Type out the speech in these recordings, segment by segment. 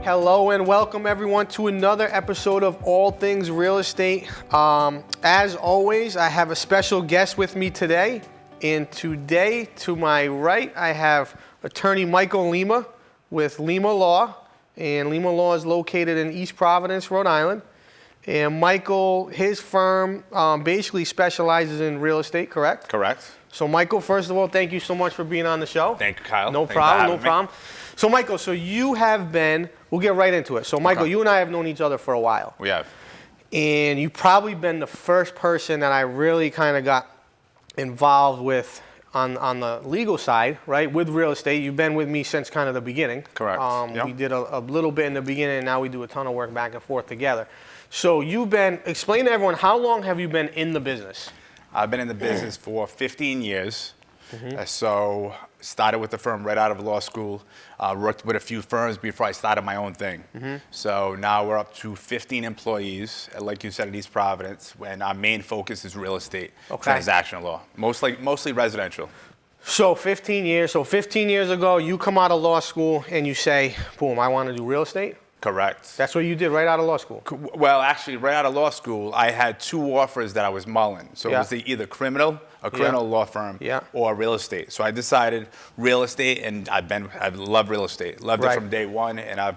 Hello and welcome everyone to another episode of All Things Real Estate. As always, I have a special guest with me today. And today, to my right, I have attorney Michael Lima with Lima Law. And Lima Law is located in East Providence, Rhode Island. And Michael, his firm basically specializes in real estate, correct? Correct. So Michael, first of all, thank you so much for being on the show. Thank you, Kyle. No problem. So Michael, you have been, we'll get right into it. So Michael, you and I have known each other for a while. We have. And you've probably been the first person that I really kind of got involved with on the legal side, right, with real estate. You've been with me since kind of the beginning. Correct. Yep. We did a little bit in the beginning, and now we do a ton of work back and forth together. So explain to everyone, how long have you been in the business? I've been in the business for 15 years. Mm-hmm. So started with the firm right out of law school, worked with a few firms before I started my own thing. Mm-hmm. So now we're up to 15 employees, like you said, at East Providence, and our main focus is real estate, transactional law, mostly residential. So 15 years. So 15 years ago, you come out of law school and you say, boom, I want to do real estate? Correct. That's what you did right out of law school? Well, actually, right out of law school, I had two offers that I was mulling. So it was either a criminal law firm, or real estate. So I decided real estate, and I love real estate. Loved it from day one, and I've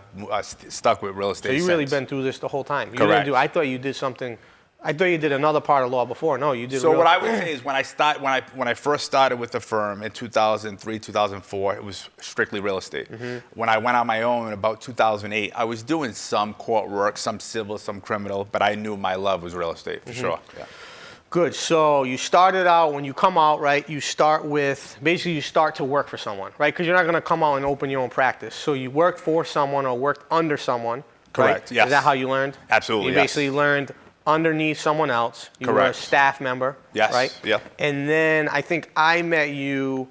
stuck with real estate. So you've really been through this the whole time. Correct. I thought you did something. I thought you did another part of law before. No, you did. So what I would say is when I first started with the firm in 2003, 2004, it was strictly real estate. Mm-hmm. When I went on my own in about 2008, I was doing some court work, some civil, some criminal, but I knew my love was real estate for sure. Yeah. Good. So you started out, when you come out, right, you start to work for someone, right? Because you're not going to come out and open your own practice. So you worked for someone or worked under someone. Correct. Right? Yes. Is that how you learned? Absolutely. You basically learned underneath someone else. You were a staff member. Yes. Right? Yep. And then I think I met you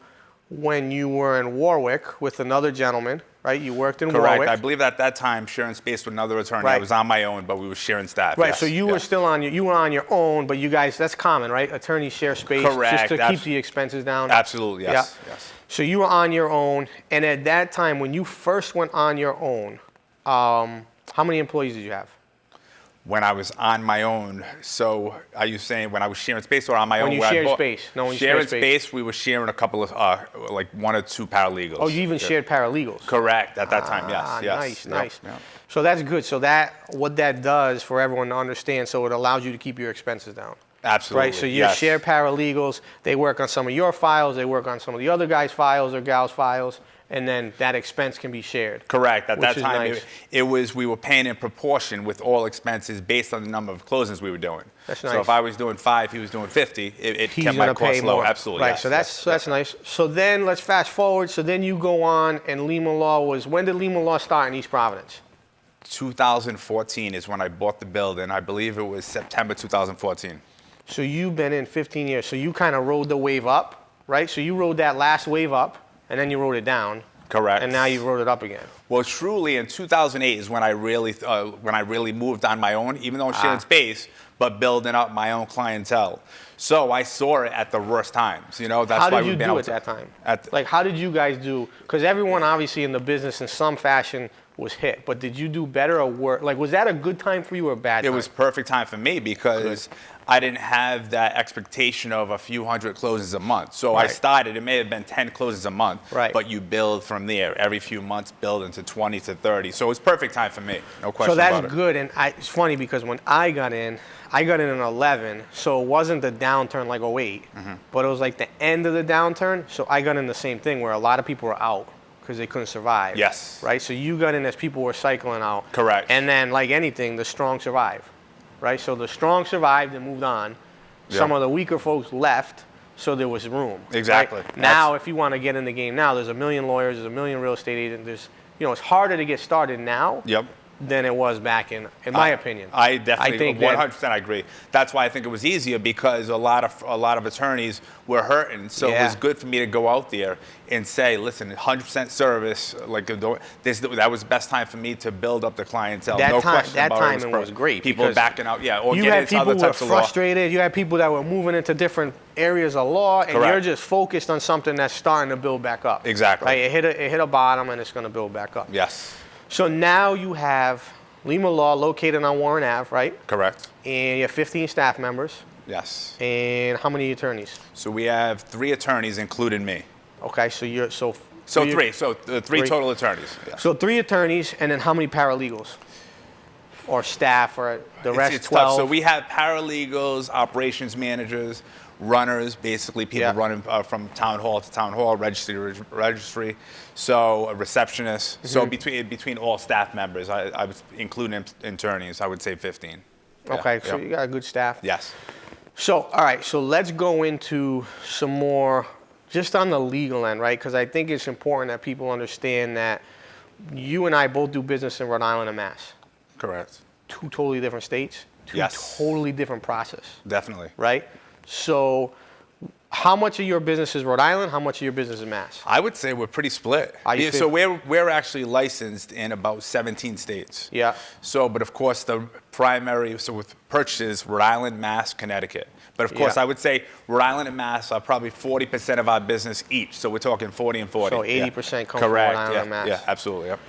when you were in Warwick with another gentleman, right? You worked in Warwick. Correct. I believe at that time sharing space with another attorney. Right. I was on my own, but we were sharing staff. Right. Yes. So you were still you were on your own, but you guys, that's common, right? Attorneys share space just to keep the expenses down. Absolutely. Yes. Yeah. Yes. So you were on your own, and at that time, when you first went on your own, how many employees did you have? When I was on my own, so are you saying when I was sharing space or on my own? When you shared space. No, when you shared space, we were sharing a couple of, like one or two paralegals. Oh, you even shared paralegals? Correct, at that time, yes. Nice. Yep. So that's good. So what that does for everyone to understand, so it allows you to keep your expenses down. Absolutely. Right, so you share paralegals, they work on some of your files, they work on some of the other guys' files or gals' files, and then that expense can be shared. Correct. At that time, nice. we were paying in proportion with all expenses based on the number of closings we were doing. That's nice. So if I was doing 5, he was doing 50, it He's kept my costs low. More. Absolutely. Right, yes. So that's nice. So then let's fast forward. So then you go on, and Lima Law when did Lima Law start in East Providence? 2014 is when I bought the building. I believe it was September 2014. So you've been in 15 years. So you kind of rode the wave up, right? So you rode that last wave up, and then you rode it down. Correct. And now you rode it up again. Well, truly, in 2008 is when I really moved on my own, even though I'm sharing space, but building up my own clientele. So I saw it at the worst times. You know, that's why we've been able to. How did you do at that time? How did you guys do? Because everyone obviously in the business in some fashion was hit, but did you do better or worse? Like, was that a good time for you or a bad time? It was perfect time for me because I didn't have that expectation of a few hundred closes a month. So I started, it may have been 10 closes a month, but you build from there. Every few months, build into 20 to 30. So it was perfect time for me, no question about it. So that's good, and it's funny because when I got in 11, so it wasn't the downturn like 08, but it was like the end of the downturn, so I got in the same thing where a lot of people were out because they couldn't survive. Yes. Right, so you got in as people were cycling out. Correct. And then, like anything, the strong survive. Right, so the strong survived and moved on. Some of the weaker folks left, so there was room. Exactly. Right? Now, if you want to get in the game now, there's a million lawyers, there's a million real estate agents. It's harder to get started now than it was back in my opinion. I definitely, 100% agree. That's why I think it was easier because a lot of attorneys were hurting. So it was good for me to go out there and say, listen, 100% service. Like that was the best time for me to build up the clientele. No question about it. That timing was great. People backing out, or you had people who were frustrated. You had people that were moving into different areas of law, and you're just focused on something that's starting to build back up. Exactly. Right? It hit a bottom, and it's going to build back up. Yes. So now you have Lima Law located on Warren Ave, right? Correct. And you have 15 staff members. Yes. And how many attorneys? So we have 3 attorneys, including me. Okay, so you're So 3. So three total attorneys. Yes. So 3 attorneys, and then how many paralegals? Or staff, or the rest, It's 12? tough. So we have paralegals, operations managers, runners, basically people running from town hall to town hall, registry to registry. So a receptionist. Mm-hmm. So between all staff members, I would include attorneys, I would say 15. Okay, so you got a good staff. Yes. So, all right, so let's go into some more just on the legal end, right? Because I think it's important that people understand that you and I both do business in Rhode Island and Mass. Correct. 2 totally different states, 2 totally different process. Definitely. Right? So how much of your business is Rhode Island? How much of your business is Mass? I would say we're pretty split. So we're actually licensed in about 17 states. Yeah. So, but of course the primary, so with purchases, Rhode Island, Mass, Connecticut. But of course I would say Rhode Island and Mass are probably 40% of our business each. So we're talking 40 and 40. So 80% comes from Rhode Island and Mass. Yeah, absolutely. Yep.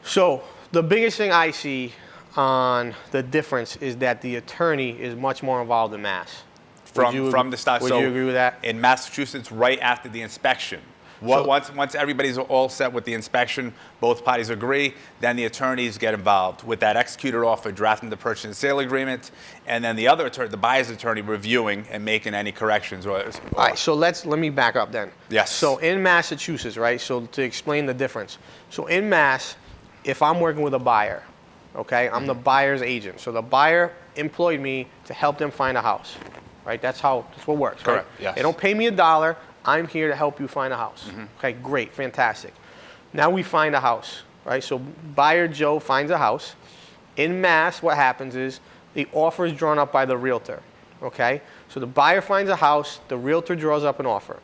So the biggest thing I see on the difference is that the attorney is much more involved in Mass. From the start. Would you agree with that? In Massachusetts, right after the inspection. Once everybody's all set with the inspection, both parties agree, then the attorneys get involved with that executed offer, drafting the purchase and sale agreement, and then the other attorney, the buyer's attorney, reviewing and making any corrections. All right, so let me back up then. Yes. So in Massachusetts, right, so to explain the difference. So in Mass, if I'm working with a buyer, okay, I'm the buyer's agent. So the buyer employed me to help them find a house, right? That's what works, correct, right? yes. They don't pay me $1. I'm here to help you find a house. Mm-hmm. Okay, great, fantastic. Now we find a house, right? So buyer Joe finds a house. In Mass, what happens is the offer is drawn up by the realtor, okay? So the buyer finds a house, the realtor draws up an offer.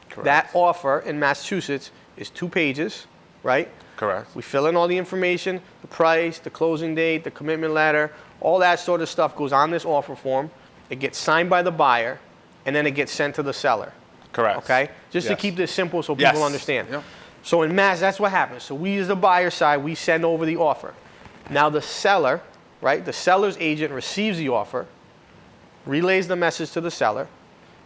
Correct. That offer in Massachusetts is 2 pages, right? Correct. We fill in all the information, the price, the closing date, the commitment letter, all that sort of stuff goes on this offer form. It gets signed by the buyer, and then it gets sent to the seller. Correct. Okay? Just to keep this simple so people understand. Yep. So in Mass, that's what happens. So we, as the buyer side, we send over the offer. Now the seller, right, the seller's agent receives the offer, relays the message to the seller.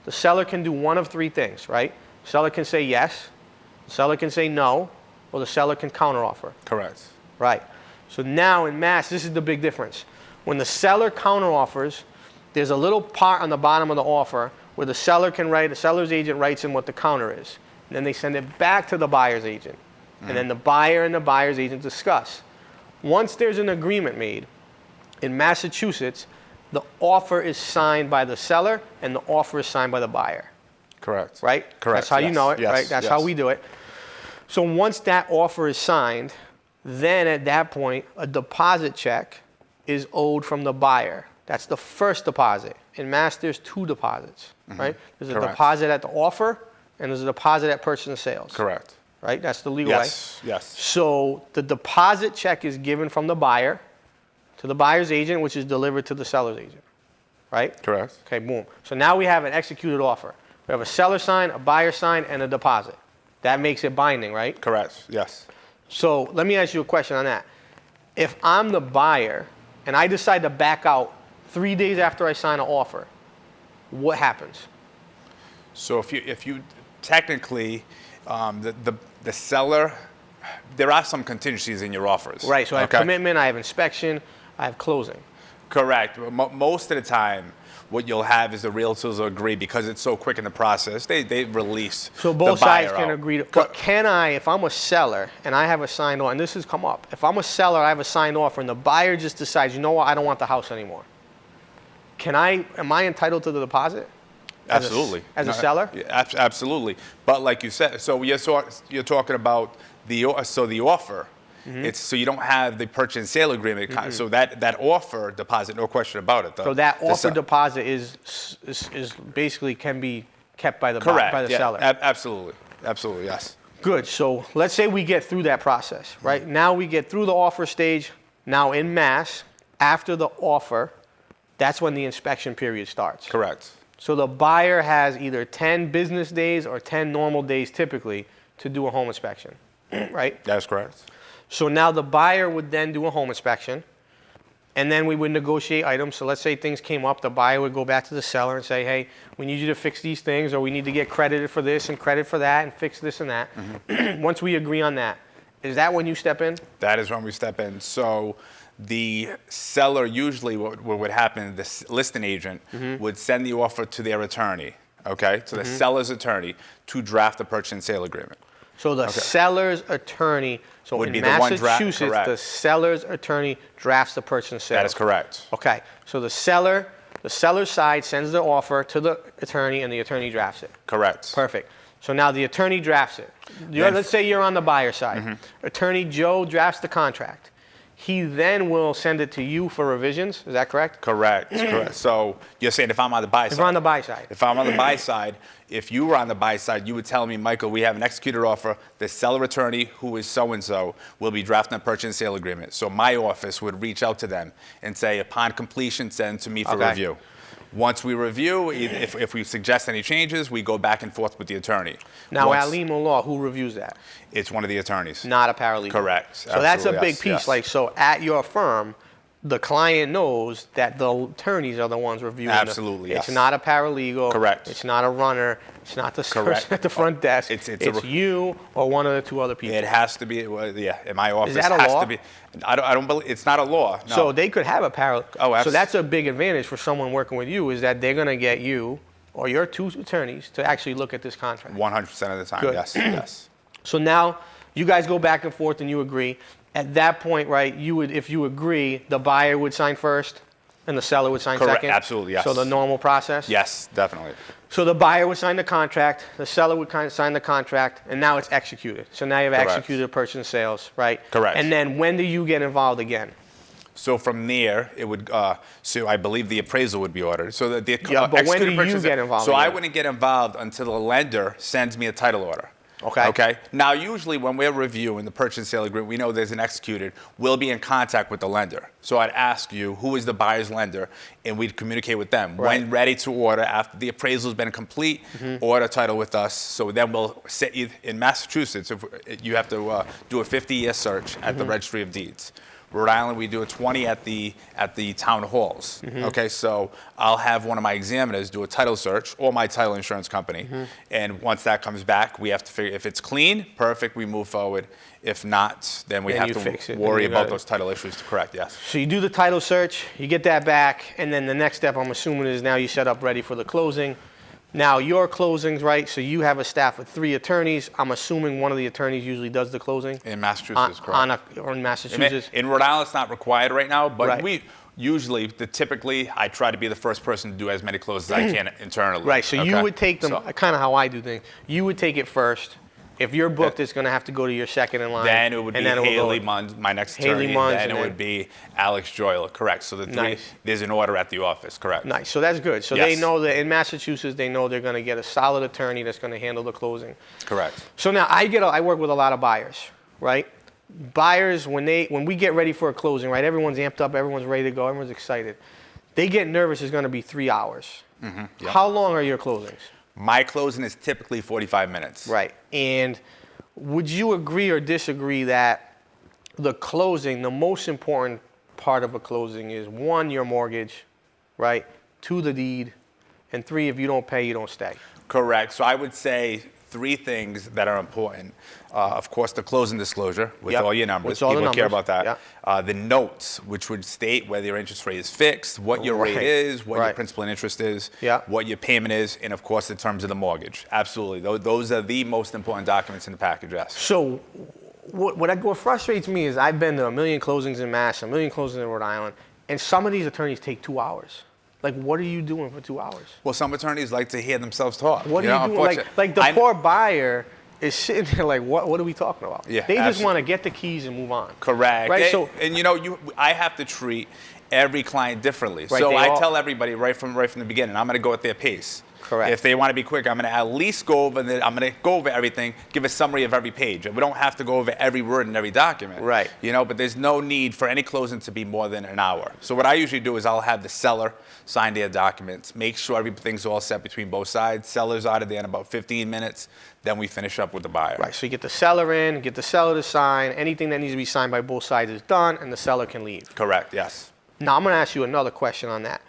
The seller can do one of 3 things, right? The seller can say yes, the seller can say no, or the seller can counteroffer. Correct. Right. So now in Mass, this is the big difference. When the seller counteroffers, there's a little part on the bottom of the offer where the seller can write, the seller's agent writes in what the counter is. And then they send it back to the buyer's agent. Mm-hmm. And then the buyer and the buyer's agent discuss. Once there's an agreement made, in Massachusetts, the offer is signed by the seller and the offer is signed by the buyer. Correct. Right? Correct. That's how you know it, right? That's how we do it. So once that offer is signed, then at that point, a deposit check is owed from the buyer. That's the first deposit. In Mass, there's 2 deposits, right? There's a deposit at the offer, and there's a deposit at purchase and sales. Correct. Right? That's the legal way. Yes. So the deposit check is given from the buyer to the buyer's agent, which is delivered to the seller's agent, right? Correct. Okay, boom. So now we have an executed offer. We have a seller sign, a buyer sign, and a deposit. That makes it binding, right? Correct. Yes. So let me ask you a question on that. If I'm the buyer and I decide to back out 3 days after I sign an offer, what happens? So if you technically, the seller, there are some contingencies in your offers. Right. So I have commitment, I have inspection, I have closing. Correct. Most of the time, what you'll have is the realtors will agree because it's so quick in the process. They release. So both sides can agree. But can I, if I'm a seller and I have a signed offer, and this has come up, if I'm a seller, I have a signed offer, and the buyer just decides, you know what, I don't want the house anymore. Am I entitled to the deposit? Absolutely. As a seller? Yeah, absolutely. But like you said, so you're talking about the offer. Mm-hmm. It's so you don't have the purchase and sale agreement. Mm-hmm. So that offer deposit, no question about it. So that offer deposit is basically can be kept by the seller. Absolutely. Absolutely. Yes. Good. So let's say we get through that process, right? Mm-hmm. Now we get through the offer stage. Now in Mass, after the offer, that's when the inspection period starts. Correct. So the buyer has either 10 business days or 10 normal days typically to do a home inspection, right? That's correct. So now the buyer would then do a home inspection, and then we would negotiate items. So let's say things came up, the buyer would go back to the seller and say, hey, we need you to fix these things, or we need to get credited for this and credit for that and fix this and that. Once we agree on that, is that when you step in? That is when we step in. So the seller, usually what would happen, the listing agent would send the offer to their attorney, okay? To the seller's attorney to draft the purchase and sale agreement. So the seller's attorney, so Would in be the one Massachusetts, correct. the seller's attorney drafts the purchase and sale. That is correct. Okay, so the seller's side sends the offer to the attorney, and the attorney drafts it. Correct. Perfect. So now the attorney drafts it. Let's say you're on the buyer side. Attorney Joe drafts the contract. He then will send it to you for revisions. Is that correct? Correct. Correct. So you're saying if I'm on the buy side. If we're on the buy side. If I'm on the buy side, if you were on the buy side, you would tell me, Michael, we have an executed offer. The seller attorney, who is so-and-so, will be drafting a purchase and sale agreement. So my office would reach out to them and say, upon completion, send to me for review. Once we review, if we suggest any changes, we go back and forth with the attorney. Now, at Lima Law, who reviews that? It's one of the attorneys. Not a paralegal. Correct. So that's a big Absolutely, piece. yes. Like, so at your firm, the client knows that the attorneys are the ones reviewing. Absolutely, yes. It's not a paralegal. Correct. It's not a runner. It's not the person at the front desk. It's you or one of the two other people. It has to be, well, yeah. In my office, Is that a has law? to be. I don't believe it's not a law. No. So they could have a paralegal. Oh, absolutely. So that's a big advantage for someone working with you, is that they're going to get you or your two attorneys to actually look at this contract. 100% of the time. Good. Yes. Yes. So now you guys go back and forth and you agree. At that point, right, you would, if you agree, the buyer would sign first and the seller would sign Correct. second? Absolutely, yes. So the normal process? Yes, definitely. So the buyer would sign the contract, the seller would sign the contract, and now it's executed. So now you've Correct. executed a purchase and sales, right? Correct. And then when do you get involved again? So from there, it would. So I believe the appraisal would be ordered. So that the Yeah, but when do you purchase- get involved So I again? wouldn't get involved until the lender sends me a title order. Okay. Okay. Now, usually when we're reviewing the purchase and sale agreement, we know there's an executed. We'll be in contact with the lender. So I'd ask you, who is the buyer's lender, and we'd communicate with them. Right. When ready to order, after the appraisal's been complete, order title with us. So then we'll set you in Massachusetts. If you have to do a 50-year search at the Registry of Deeds. Rhode Island, we do a 20 at the town halls. Okay, so I'll have one of my examiners do a title search, or my title insurance company, and once that comes back, we have to figure if it's clean, perfect, we move forward. If not, then we Then have you fix to it, worry then you got about it. those title issues to correct. Yes. So you do the title search, you get that back, and then the next step, I'm assuming, is now you set up ready for the closing. Now, your closings, right, so you have a staff of 3 attorneys. I'm assuming one of the attorneys usually does the closing? In Massachusetts, correct. Or in Massachusetts? In Rhode Island, it's not required right now, but Right. we usually, typically, I try to be the first person to do as many closes as I can internally. Right, so you Okay? would take them, So- kind of how I do things. You would take it first. If you're booked, it's going to have to go to your second in line. Then it would be and then it will go- Haley Munn, my next Haley attorney. Munns, Then and it then- would be Alex Joyler, correct. So the 3, Nice. there's an order at the office, correct. Nice, so that's good. So they Yes. know that in Massachusetts, they know they're going to get a solid attorney that's going to handle the closing. Correct. So now I work with a lot of buyers, right? Buyers, when we get ready for a closing, right? Everyone's amped up, everyone's ready to go, everyone's excited. They get nervous. It's going to be 3 hours. Yeah. How long are your closings? My closing is typically 45 minutes. Right. And would you agree or disagree that the closing, the most important part of a closing is 1, your mortgage, right? 2, the deed, and 3, if you don't pay, you don't stay. Correct. So I would say 3 things that are important. Of course, the closing disclosure with Yep. all your numbers. With all the People care numbers. about that. The notes, which would state whether your interest rate is fixed, what your rate Right. is, what your Right. principal and interest is, Yeah. what your payment is, and of course the terms of the mortgage. Absolutely. Those are the most important documents in the package, yes. So what frustrates me is I've been to a million closings in Mass, a million closings in Rhode Island, and some of these attorneys take 2 hours. Like, what are you doing for 2 hours? Well, some attorneys like to hear themselves talk. What are you doing? Like the poor buyer is sitting there like, what are we talking about? Yeah, they just absolutely. want to get the keys and move on. Correct. Right. And I have to treat every client differently. Right, So they I all- tell everybody right from the beginning, I'm going to go at their pace. Correct. If they want to be quick, I'm going to at least go over everything, give a summary of every page. We don't have to go over every word in every document. Right. But there's no need for any closing to be more than an hour. So what I usually do is I'll have the seller sign their documents, make sure everything's all set between both sides. Seller's out of there in about 15 minutes. Then we finish up with the buyer. Right, so you get the seller in, get the seller to sign. Anything that needs to be signed by both sides is done, and the seller can leave. Correct, yes. Now, I'm going to ask you another question on that.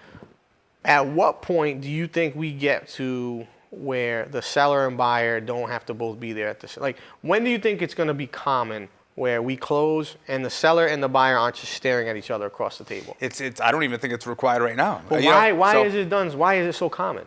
At what point do you think we get to where the seller and buyer don't have to both be there at the like? When do you think it's going to be common where we close and the seller and the buyer aren't just staring at each other across the table? I don't even think it's required right now. But why is it done? Why is it so common?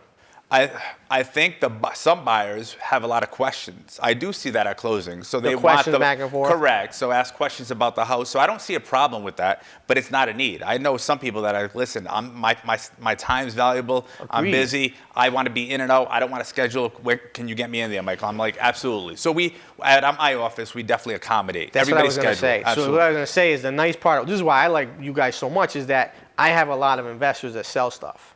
I think some buyers have a lot of questions. I do see that at closing. So they questions want back and forth? Correct. So ask questions about the house. So I don't see a problem with that, but it's not a need. I know some people that listen, my time's valuable. Agreed. I'm busy. I want to be in and out. I don't want to schedule. Where can you get me in there, Michael? I'm like, absolutely. So at my office, we definitely accommodate. That's everybody's what I was going to say. Absolutely. So what I was going to say is the nice part, this is why I like you guys so much, is that I have a lot of investors that sell stuff.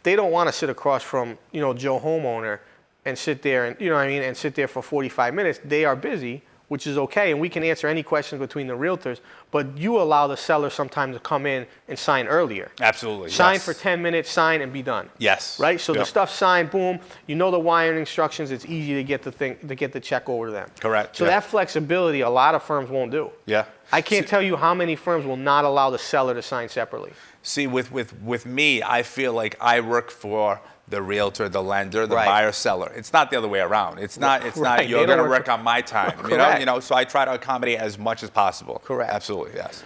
They don't want to sit across from, Joe homeowner and sit there and, and sit there for 45 minutes. They are busy, which is okay, and we can answer any questions between the realtors, but you allow the seller sometimes to come in and sign earlier. Absolutely, Sign yes. for 10 minutes, sign and be done. Yes. Right? So Yep. the stuff's signed, boom, the wiring instructions, it's easy to get the check over to them. Correct. So yeah. that flexibility, a lot of firms won't do. Yeah. I can't tell you how many firms will not allow the seller to sign separately. See, with me, I feel like I work for the realtor, the lender, the Right. buyer, seller. It's not the other way around. It's not Right. you're They going don't to work work on my time. Correct. So I try to accommodate as much as possible. Correct. Absolutely, yes.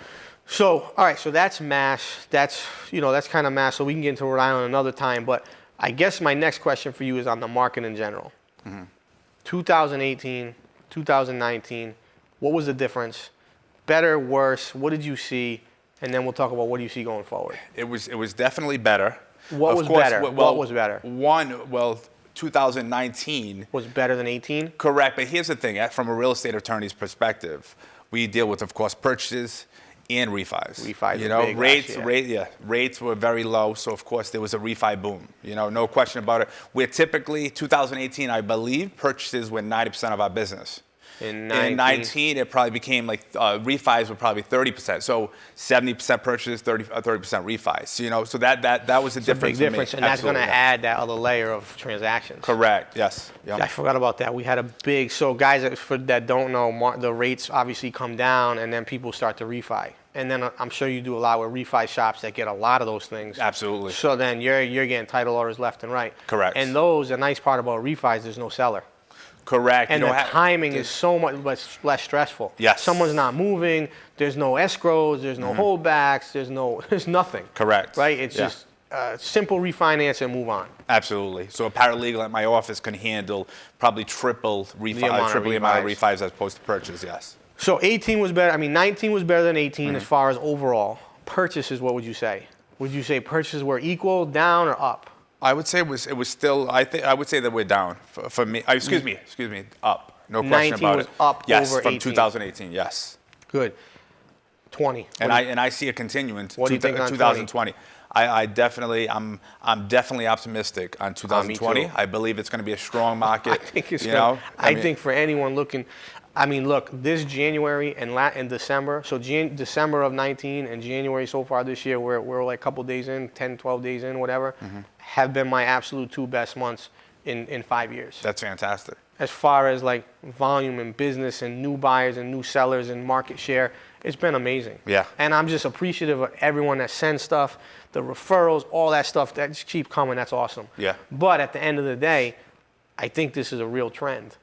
So, all right, so that's Mass. That's kind of Mass. So we can get into Rhode Island another time. But I guess my next question for you is on the market in general. 2018, 2019, what was the difference? Better, worse? What did you see? And then we'll talk about what do you see going forward. It was definitely better. What was better? What was better? 2019 was better than 18? Correct, but here's the thing. From a real estate attorney's perspective, we deal with, of course, purchases and refis. Refis were big last year. Rates were very low, so of course there was a refi boom. No question about it. We're typically 2018, I believe, purchases were 90% of our business. In 19, it probably became like refis were probably 30%. So 70% purchases, 30% refis. So that was the difference. Big difference, and that's going to add that other layer of transactions. Correct. Yes. Yep. I forgot about that. We had a big. So guys that don't know, the rates obviously come down, and then people start to refi. And then I'm sure you do a lot with refi shops that get a lot of those things. Absolutely. So then you're getting title orders left and right. Correct. And the nice part about refis, there's no seller. Correct. And the timing is so much less stressful. Yes. Someone's not moving. There's no escrows. There's no holdbacks. There's nothing. Correct. Right? It's just simple refinance and move on. Absolutely. So a paralegal at my office can handle probably triple the amount of refis as opposed to purchase. Yes. So 18 was better. 19 was better than 18 as far as overall purchases. What would you say? Would you say purchases were equal, down, or up? I would say it was still. I would say that we're down for me. Excuse me, up. No question about it. 19 was up yes, over from 18. 2018. Yes. Good. 20. And I see it continuing. What do you think on 2020? I'm definitely optimistic on 2020. I believe it's going to be a strong market. I think it's I think for anyone looking. Look, this January and December, so December of 19 and January so far this year, we're like a couple days in, 10, 12 days in, whatever, have been my absolute 2 best months in 5 years. That's fantastic. As far as like volume and business and new buyers and new sellers and market share, it's been amazing. Yeah. And I'm just appreciative of everyone that sends stuff, the referrals, all that stuff that just keep coming. That's awesome. Yeah. But at the end of the day, I think this is a real trend.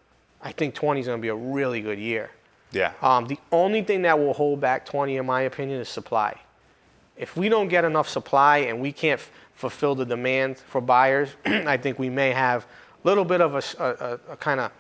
I think 20 is going to be a really good year. Yeah. The only thing that will hold back 20, in my opinion, is supply. If we don't get enough supply and we can't fulfill the demand for buyers, I think we may have a little bit of a kind of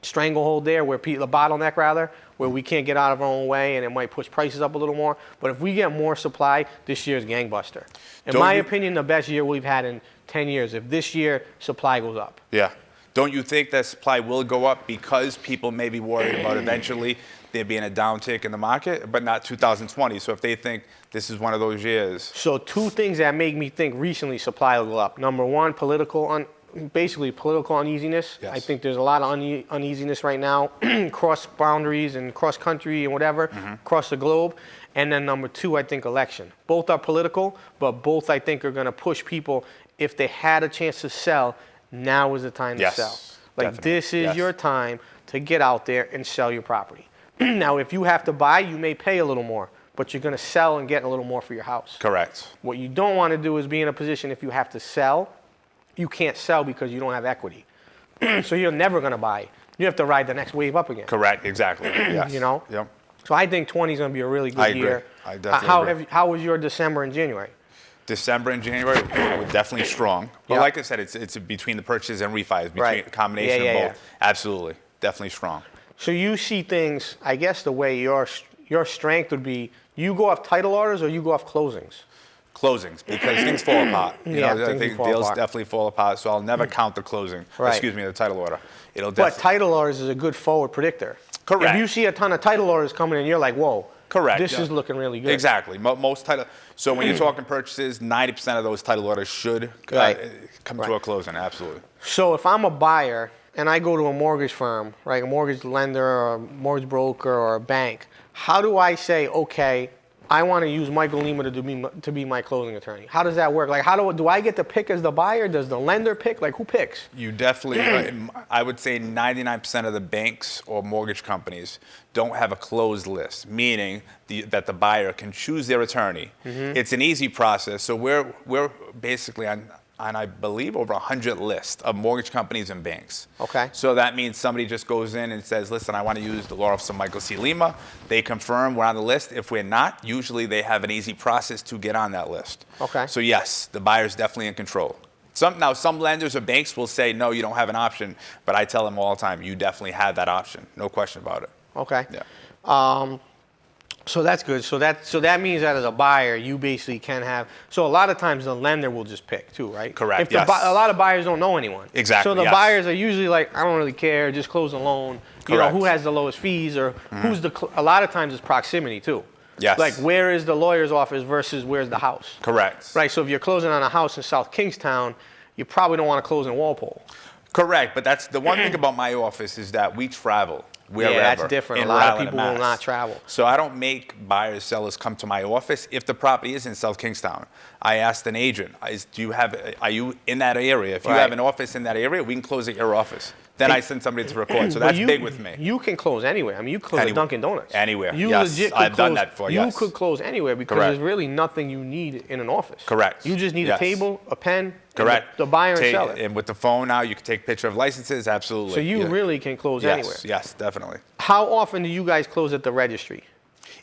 stranglehold there, the bottleneck rather, where we can't get out of our own way and it might push prices up a little more. But if we get more supply, this year's gangbuster. In my opinion, the best year we've had in 10 years, if this year supply goes up. Yeah. Don't you think that supply will go up because people may be worried about eventually there being a downtick in the market, but not 2020? So if they think this is one of those years. So 2 things that make me think recently supply will go up. Number 1, political basically political uneasiness. Yes. I think there's a lot of uneasiness right now, cross boundaries and cross country and whatever, across the globe. And then number two, I think election. Both are political, but both I think are going to push people. If they had a chance to sell, now is the time to sell. Like Definitely. this is your time to get out there and sell your property. Now, if you have to buy, you may pay a little more, but you're going to sell and get a little more for your house. Correct. What you don't want to do is be in a position if you have to sell, you can't sell because you don't have equity. So you're never going to buy. You have to ride the next wave up again. Correct. Exactly. Yes. You know? Yep. So I think 20 is going to be a really good year. I definitely agree. How was your December and January? December and January were definitely strong. But like I said, it's between the purchases and refis, between a combination of both. Absolutely. Definitely strong. So you see things, I guess the way your strength would be, you go off title orders or you go off closings? Closings, because things fall apart. You know, I think deals apart. definitely fall apart, so I'll never count the closing. Excuse me, the title order. But title orders is a good forward predictor. Correct. If you see a ton of title orders coming in, you're like, whoa. Correct. This is looking really good. Exactly. Most title. So when you're talking purchases, 90% of those title orders should come to a closing. Absolutely. So if I'm a buyer and I go to a mortgage firm, right, a mortgage lender or a mortgage broker or a bank, how do I say, okay, I want to use Michael Lima to be my closing attorney? How does that work? Like, do I get to pick as the buyer? Does the lender pick? Like, who picks? You definitely, I would say 99% of the banks or mortgage companies don't have a closed list, meaning that the buyer can choose their attorney. It's an easy process. So we're basically on I believe over 100 lists of mortgage companies and banks. Okay. So that means somebody just goes in and says, listen, I want to use the law office of Michael C. Lima. They confirm we're on the list. If we're not, usually they have an easy process to get on that list. Okay. So yes, the buyer's definitely in control. Some lenders or banks will say, no, you don't have an option. But I tell them all the time, you definitely have that option. No question about it. Okay. Yeah. So that's good. So that means that as a buyer, you basically can have. So a lot of times the lender will just pick too, right? Correct. A lot of buyers don't know anyone. Exactly. So the buyers are usually like, I don't really care, just close the loan. Correct. You know, who has the lowest fees or who's a lot of times it's proximity too. Yes. Like where is the lawyer's office versus where's the house? Correct. Right. So if you're closing on a house in South Kingstown, you probably don't want to close in Walpole. Correct. But that's the one thing about my office is that we travel. Wherever, yeah, that's different. A lot of people will not travel. So I don't make buyers, sellers come to my office. If the property is in South Kingstown, I asked an agent, are you in that area? If you have an office in that area, we can close at your office. Then I send somebody to record. So that's big with me. You can close anywhere. I mean, you close at Dunkin' Donuts. Anywhere. You yes, legit could I've close, done that before. Yes. You could close anywhere because there's really nothing you need in an office. Correct. You just need a table, a pen, correct, the buyer and seller. And with the phone now, you can take picture of licenses. Absolutely. So you really can close anywhere. Yes, definitely. How often do you guys close at the registry?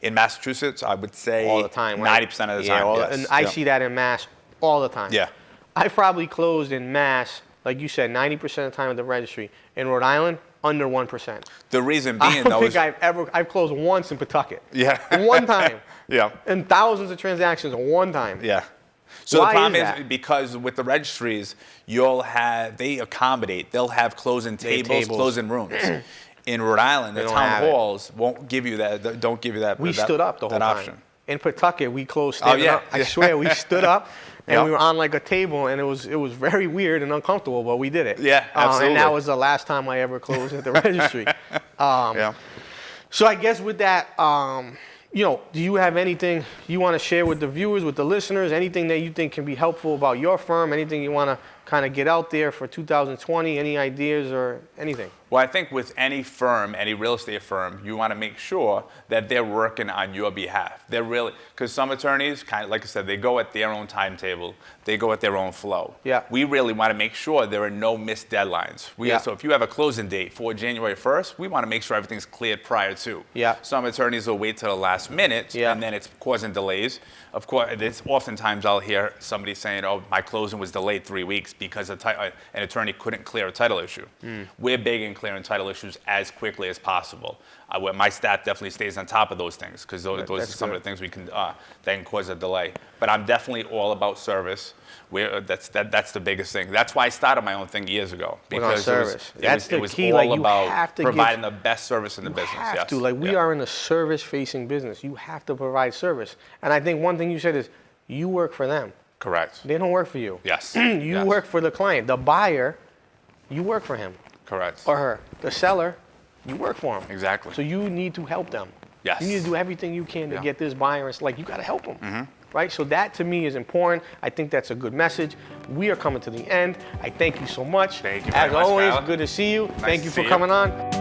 In Massachusetts, I would say all the time, 90% of the time. Yes. And I see that in Mass all the time. Yeah. I probably closed in Mass, like you said, 90% of the time at the registry. In Rhode Island, under 1%. The reason being, I don't think I've closed once in Pawtucket. Yeah. One time. Yeah. And thousands of transactions one time. Yeah. So the problem is because with the registries, they accommodate. They'll have closing tables, closing rooms. In Rhode Island, the town halls won't give you that. Don't give you that. We stood up the whole option. time. In Pawtucket, we closed standing up. I swear, we stood up and we were on like a table, and it was very weird and uncomfortable, but we did it. Yeah, absolutely. And that was the last time I ever closed at the registry. So I guess with that, do you have anything you want to share with the viewers, with the listeners? Anything that you think can be helpful about your firm? Anything you want to kind of get out there for 2020? Any ideas or anything? Well, I think with any firm, any real estate firm, you want to make sure that they're working on your behalf. They're really, because some attorneys, kind of like I said, they go at their own timetable. They go at their own flow. Yeah. We really want to make sure there are no missed deadlines. So if you have a closing date for January 1st, we want to make sure everything's cleared prior to. Yeah. Some attorneys will wait till the last minute, and then it's causing delays. Of course, oftentimes I'll hear somebody saying, oh, my closing was delayed 3 weeks because an attorney couldn't clear a title issue. We're big in clearing title issues as quickly as possible. My staff definitely stays on top of those things because those are some of the things we can that can cause a delay. But I'm definitely all about service. That's the biggest thing. That's why I started my own thing years ago because it was all about providing the best service in the business. You have to. We are in a service-facing business. You have to provide service. And I think one thing you said is you work for them. Correct. They don't work for you. Yes. You work for the client. The buyer, you work for him. Correct. Or her. The seller, you work for him. Exactly. So you need to help them. Yes. You need to do everything you can to get this buyer. It's like you got to help them. Right? So that to me is important. I think that's a good message. We are coming to the end. I thank you so much. Thank you As very much, always, Kyle. good to see you. Nice Thank to you see for coming on.